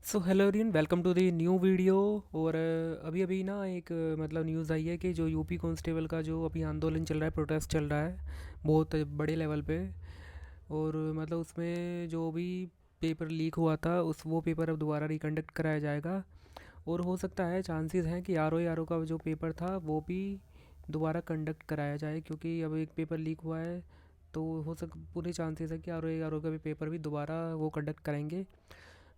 So hello everyone, welcome to the new video. और अभी अभी ना एक मतलब न्यूज़ आई है कि जो यूपी कांस्टेबल का जो अभी आंदोलन चल रहा है, प्रोटेस्ट चल रहा है बहुत बड़े लेवल पे। और मतलब उसमें जो भी पेपर लीक हुआ था उस वो पेपर अब दोबारा रिकंडक्ट कराया जाएगा। और हो सकता है, चांसेस हैं कि आर ओ का जो पेपर था वो भी दोबारा कंडक्ट कराया जाए, क्योंकि अब एक पेपर लीक हुआ है। तो हो सक पूरे चांसेस है कि आर ओ का भी पेपर भी दोबारा वो कंडक्ट करेंगे।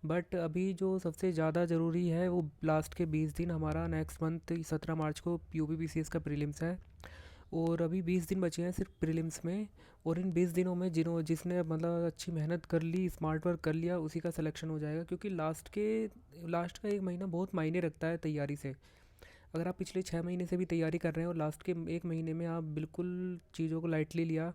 बट अभी जो सबसे ज़्यादा ज़रूरी है वो लास्ट के 20 दिन, हमारा नेक्स्ट मंथ 17 मार्च को UPPCS का प्रीलिम्स है। और अभी 20 दिन बचे हैं सिर्फ प्रीलिम्स में। और इन 20 दिनों में जिसने मतलब अच्छी मेहनत कर ली, स्मार्ट वर्क कर लिया, उसी का सिलेक्शन हो जाएगा, क्योंकि लास्ट का 1 महीना बहुत मायने रखता है तैयारी से। अगर आप पिछले 6 महीने से भी तैयारी कर रहे हैं और लास्ट के 1 महीने में आप बिल्कुल चीज़ों को लाइटली लिया,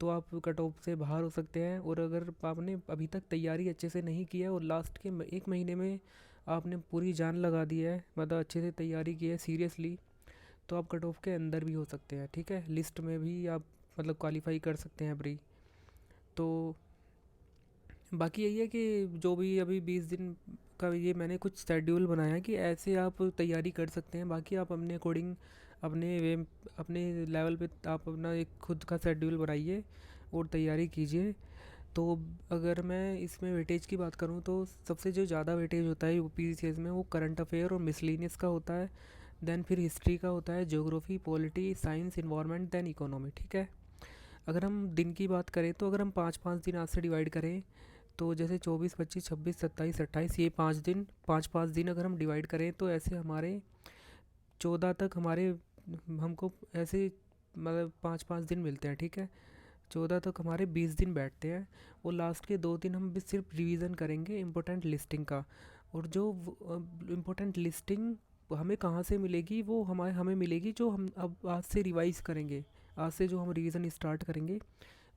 तो आप कट ऑफ से बाहर हो सकते हैं। और अगर आपने अभी तक तैयारी अच्छे से नहीं की है और लास्ट के 1 महीने में आपने पूरी जान लगा दी है, मतलब अच्छे से तैयारी की है सीरियसली, तो आप कट ऑफ के अंदर भी हो सकते हैं। ठीक है, लिस्ट में भी आप मतलब क्वालिफाई कर सकते हैं प्री। तो बाकी यही है कि जो भी अभी 20 दिन का ये मैंने कुछ शेड्यूल बनाया है कि ऐसे आप तैयारी कर सकते हैं। बाकी आप अपने अकॉर्डिंग, अपने वे, अपने लेवल पे आप अपना एक खुद का शेड्यूल बनाइए और तैयारी कीजिए। तो अगर मैं इसमें वेटेज की बात करूँ तो सबसे जो ज़्यादा वेटेज होता है UPCS में वो करंट अफेयर और मिसलिनियस का होता है। देन फिर हिस्ट्री का होता है, geography, polity, science, environment, then economy. ठीक है। अगर हम दिन की बात करें तो अगर हम 5-5 दिन आज से डिवाइड करें, तो जैसे 24, 25, 26, 27, 28, ये 5 दिन, 5-5 दिन अगर हम डिवाइड करें तो ऐसे हमारे 14 तक हमारे हमको ऐसे मतलब 5-5 दिन मिलते हैं। ठीक है, 14 तक हमारे 20 दिन बैठते हैं। और लास्ट के 2 दिन हम भी सिर्फ रिवीजन करेंगे इम्पोर्टेंट लिस्टिंग का। और जो इम्पोर्टेंट लिस्टिंग हमें कहाँ से मिलेगी, वो हमारे हमें मिलेगी जो हम अब आज से रिवाइज करेंगे। आज से जो हम रिवीजन स्टार्ट करेंगे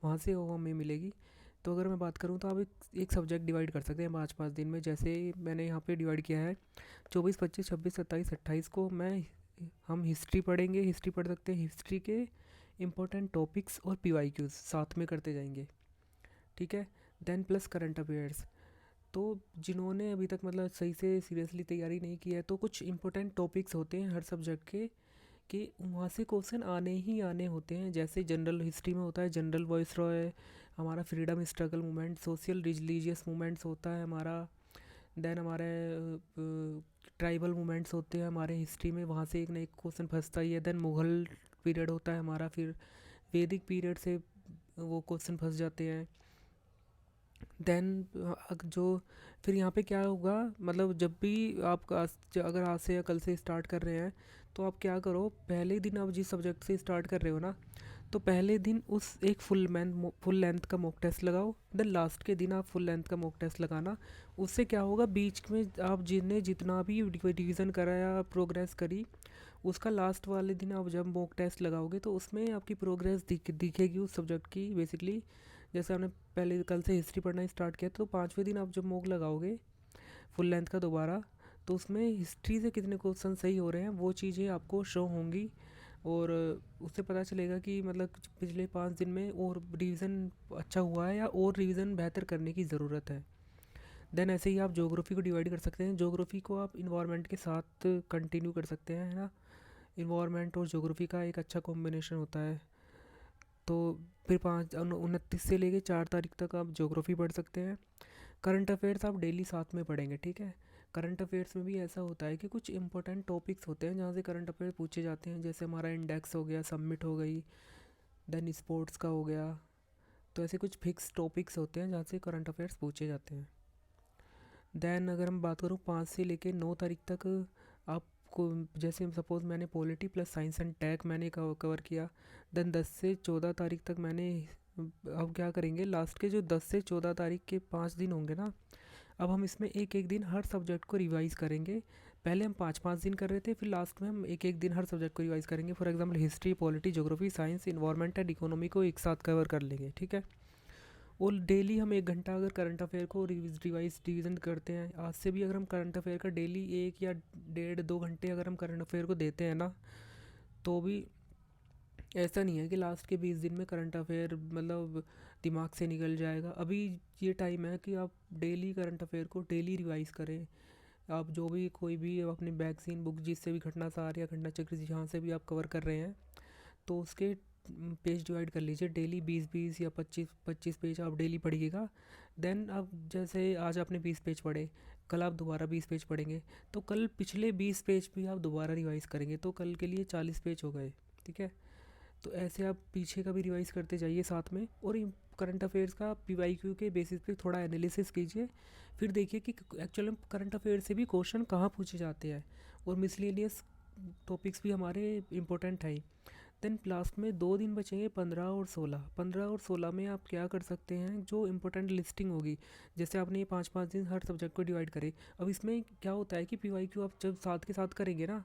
वहाँ से वो हमें मिलेगी। तो अगर मैं बात करूँ तो आप एक सब्जेक्ट डिवाइड कर सकते हैं 5-5 दिन में। जैसे मैंने यहाँ पे डिवाइड किया है, 24, 25, 26, 27, 28 को मैं हम हिस्ट्री पढ़ेंगे, हिस्ट्री पढ़ सकते हैं। हिस्ट्री के इम्पोर्टेंट टॉपिक्स और PYQs साथ में करते जाएंगे। ठीक है। Then plus current affairs. तो जिन्होंने अभी तक मतलब सही से सीरियसली तैयारी नहीं की है, तो कुछ इंपॉर्टेंट टॉपिक्स होते हैं हर सब्जेक्ट के कि वहाँ से क्वेश्चन आने ही आने होते हैं। जैसे जनरल हिस्ट्री में होता है जनरल वॉइस रॉय, हमारा freedom struggle movement, social religious movements होता है हमारा। देन हमारे ट्राइबल मूवमेंट्स होते हैं हमारे हिस्ट्री में, वहाँ से एक ना एक क्वेश्चन फंसता ही है। देन मुगल पीरियड होता है हमारा, फिर वैदिक पीरियड से वो क्वेश्चन फंस जाते हैं। देन जो फिर यहाँ पे क्या होगा, मतलब जब भी आप अगर आज से या कल से स्टार्ट कर रहे हैं, तो आप क्या करो, पहले दिन आप जिस सब्जेक्ट से स्टार्ट कर रहे हो ना, तो पहले दिन उस एक फुल लेंथ का मॉक टेस्ट लगाओ। देन लास्ट के दिन आप फुल लेंथ का मॉक टेस्ट लगाना। उससे क्या होगा, बीच में आप जिन्हें जितना भी रिवीजन करा या प्रोग्रेस करी, उसका लास्ट वाले दिन आप जब मॉक टेस्ट लगाओगे तो उसमें आपकी प्रोग्रेस दिखेगी उस सब्जेक्ट की बेसिकली। जैसे आपने पहले कल से हिस्ट्री पढ़ना स्टार्ट किया, तो 5वें दिन आप जब मॉक लगाओगे फुल लेंथ का दोबारा, तो उसमें हिस्ट्री से कितने क्वेश्चन सही हो रहे हैं वो चीज़ें आपको शो होंगी। और उससे पता चलेगा कि मतलब पिछले 5 दिन में और रिवीजन अच्छा हुआ है या और रिवीजन बेहतर करने की ज़रूरत है। देन ऐसे ही आप ज्योग्राफी को डिवाइड कर सकते हैं। ज्योग्राफी को आप इन्वायरमेंट के साथ कंटिन्यू कर सकते हैं, है ना। इन्वायरमेंट और ज्योग्राफी का एक अच्छा कॉम्बिनेशन होता है। तो फिर 29 से लेके 4 तारीख तक आप ज्योग्राफी पढ़ सकते हैं। करंट अफेयर्स आप डेली साथ में पढ़ेंगे। ठीक है। करंट अफेयर्स में भी ऐसा होता है कि कुछ इंपॉर्टेंट टॉपिक्स होते हैं जहाँ से करंट अफेयर पूछे जाते हैं। जैसे हमारा इंडेक्स हो गया, सबमिट हो गई, देन स्पोर्ट्स का हो गया। तो ऐसे कुछ फिक्स टॉपिक्स होते हैं जहाँ से करंट अफेयर्स पूछे जाते हैं। देन अगर हम बात करूँ 5 से लेके 9 तारीख तक, आपको जैसे सपोज़ मैंने polity plus science and tech मैंने कवर किया। देन 10 से 14 तारीख तक मैंने, अब क्या करेंगे, लास्ट के जो 10 से 14 तारीख के 5 दिन होंगे ना, अब हम इसमें एक एक दिन हर सब्जेक्ट को रिवाइज करेंगे। पहले हम 5-5 दिन कर रहे थे, फिर लास्ट में हम एक एक दिन हर सब्जेक्ट को रिवाइज करेंगे। For example history, polity, geography, science, environment and economy को एक साथ कवर कर लेंगे। ठीक है। और डेली हम 1 घंटा अगर करंट अफेयर को रिवीजन करते हैं, आज से भी अगर हम करंट अफेयर का डेली 1 या 1.5-2 घंटे अगर हम करंट अफेयर को देते हैं ना, तो भी ऐसा नहीं है कि लास्ट के 20 दिन में करंट अफेयर मतलब दिमाग से निकल जाएगा। अभी ये टाइम है कि आप डेली करंट अफेयर को डेली रिवाइज़ करें। आप जो भी कोई भी अपनी मैगज़ीन बुक जिससे भी घटना सार या घटना चक्र जहाँ से भी आप कवर कर रहे हैं, तो उसके पेज डिवाइड कर लीजिए। डेली 20-20 या 25-25 पेज आप डेली पढ़िएगा। देन आप जैसे आज आपने 20 पेज पढ़े, कल आप दोबारा 20 पेज पढ़ेंगे, तो कल पिछले 20 पेज भी आप दोबारा रिवाइज़ करेंगे, तो कल के लिए 40 पेज हो गए। ठीक है, तो ऐसे आप पीछे का भी रिवाइज़ करते जाइए साथ में। और करंट अफेयर्स का पीवाईक्यू के बेसिस पे थोड़ा एनालिसिस कीजिए। फिर देखिए कि एक्चुअल में करंट अफेयर से भी क्वेश्चन कहाँ पूछे जाते हैं, और मिसलेनियस टॉपिक्स भी हमारे इम्पोर्टेंट हैं। देन लास्ट में 2 दिन बचेंगे, 15 और 16 में आप क्या कर सकते हैं, जो इम्पोर्टेंट लिस्टिंग होगी। जैसे आपने ये 5-5 दिन हर सब्जेक्ट को डिवाइड करे। अब इसमें क्या होता है कि पीवाईक्यू आप जब साथ के साथ करेंगे ना,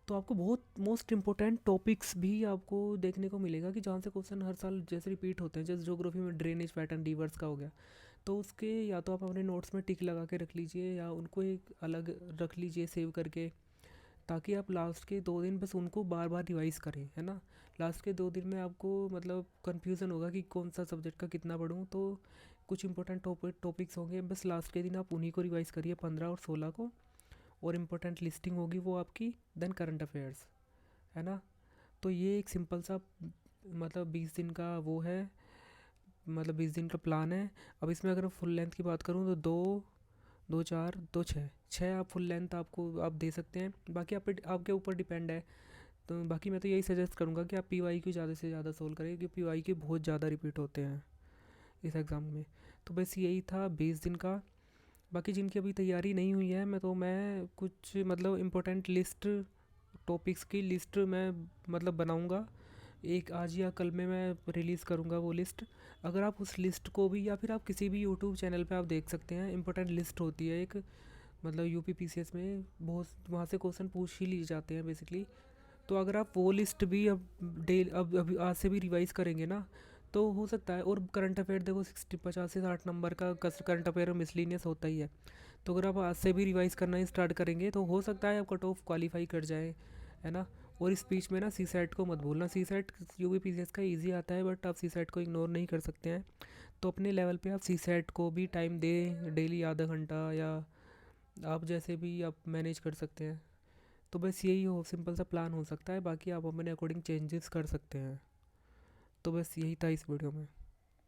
तो आपको बहुत मोस्ट इम्पोर्टेंट टॉपिक्स भी आपको देखने को मिलेगा कि जहाँ से क्वेश्चन हर साल जैसे रिपीट होते हैं। जैसे ज्योग्राफी में ड्रेनेज पैटर्न रिवर्स का हो गया, तो उसके या तो आप अपने नोट्स में टिक लगा के रख लीजिए, या उनको एक अलग रख लीजिए सेव करके, ताकि आप लास्ट के 2 दिन बस उनको बार बार रिवाइज़ करें, है ना। लास्ट के 2 दिन में आपको मतलब कन्फ्यूज़न होगा कि कौन सा सब्जेक्ट का कितना पढ़ूँ, तो कुछ इंपॉर्टेंट टॉपिक्स होंगे, बस लास्ट के दिन आप उन्हीं को रिवाइज़ करिए, 15 और 16 को। और इम्पोर्टेंट लिस्टिंग होगी वो आपकी, देन करंट अफेयर्स, है ना। तो ये एक सिंपल सा मतलब 20 दिन का वो है, मतलब 20 दिन का प्लान है। अब इसमें अगर फुल लेंथ की बात करूँ तो 2, 2, 4, 2, 6 आप फुल लेंथ आपको आप दे सकते हैं। बाकी आप आपके ऊपर डिपेंड है। तो बाकी मैं तो यही सजेस्ट करूँगा कि आप पीवाई क्यू ज़्यादा से ज़्यादा सोल्व करें, क्योंकि पीवाई क्यू बहुत ज़्यादा रिपीट होते हैं इस एग्ज़ाम में। तो बस यही था 20 दिन का। बाकी जिनकी अभी तैयारी नहीं हुई है, मैं कुछ मतलब इम्पोर्टेंट लिस्ट, टॉपिक्स की लिस्ट मैं मतलब बनाऊंगा, एक आज या कल में मैं रिलीज़ करूंगा वो लिस्ट। अगर आप उस लिस्ट को भी, या फिर आप किसी भी यूट्यूब चैनल पे आप देख सकते हैं, इम्पोर्टेंट लिस्ट होती है एक, मतलब यूपी पीसीएस में बहुत वहाँ से क्वेश्चन पूछ ही लिए जाते हैं बेसिकली। तो अगर आप वो लिस्ट भी अब अभी आज से भी रिवाइज़ करेंगे ना, तो हो सकता है। और करंट अफेयर देखो 50 से 60 नंबर का करंट अफेयर मिसलिनियस होता ही है। तो अगर आप आज से भी रिवाइज़ करना स्टार्ट करेंगे, तो हो सकता है आप कट ऑफ क्वालिफाई कर जाए, है ना। और इस बीच में ना सी सेट को मत भूलना। सी सेट यूपी पीसीएस का ईजी आता है, बट आप सी सेट को इग्नोर नहीं कर सकते हैं। तो अपने लेवल पे आप सी सेट को भी टाइम दें, डेली आधा घंटा, या आप जैसे भी आप मैनेज कर सकते हैं। तो बस यही हो सिंपल सा प्लान हो सकता है, बाकी आप अपने अकॉर्डिंग चेंजेस कर सकते हैं। तो बस यही था इस वीडियो में।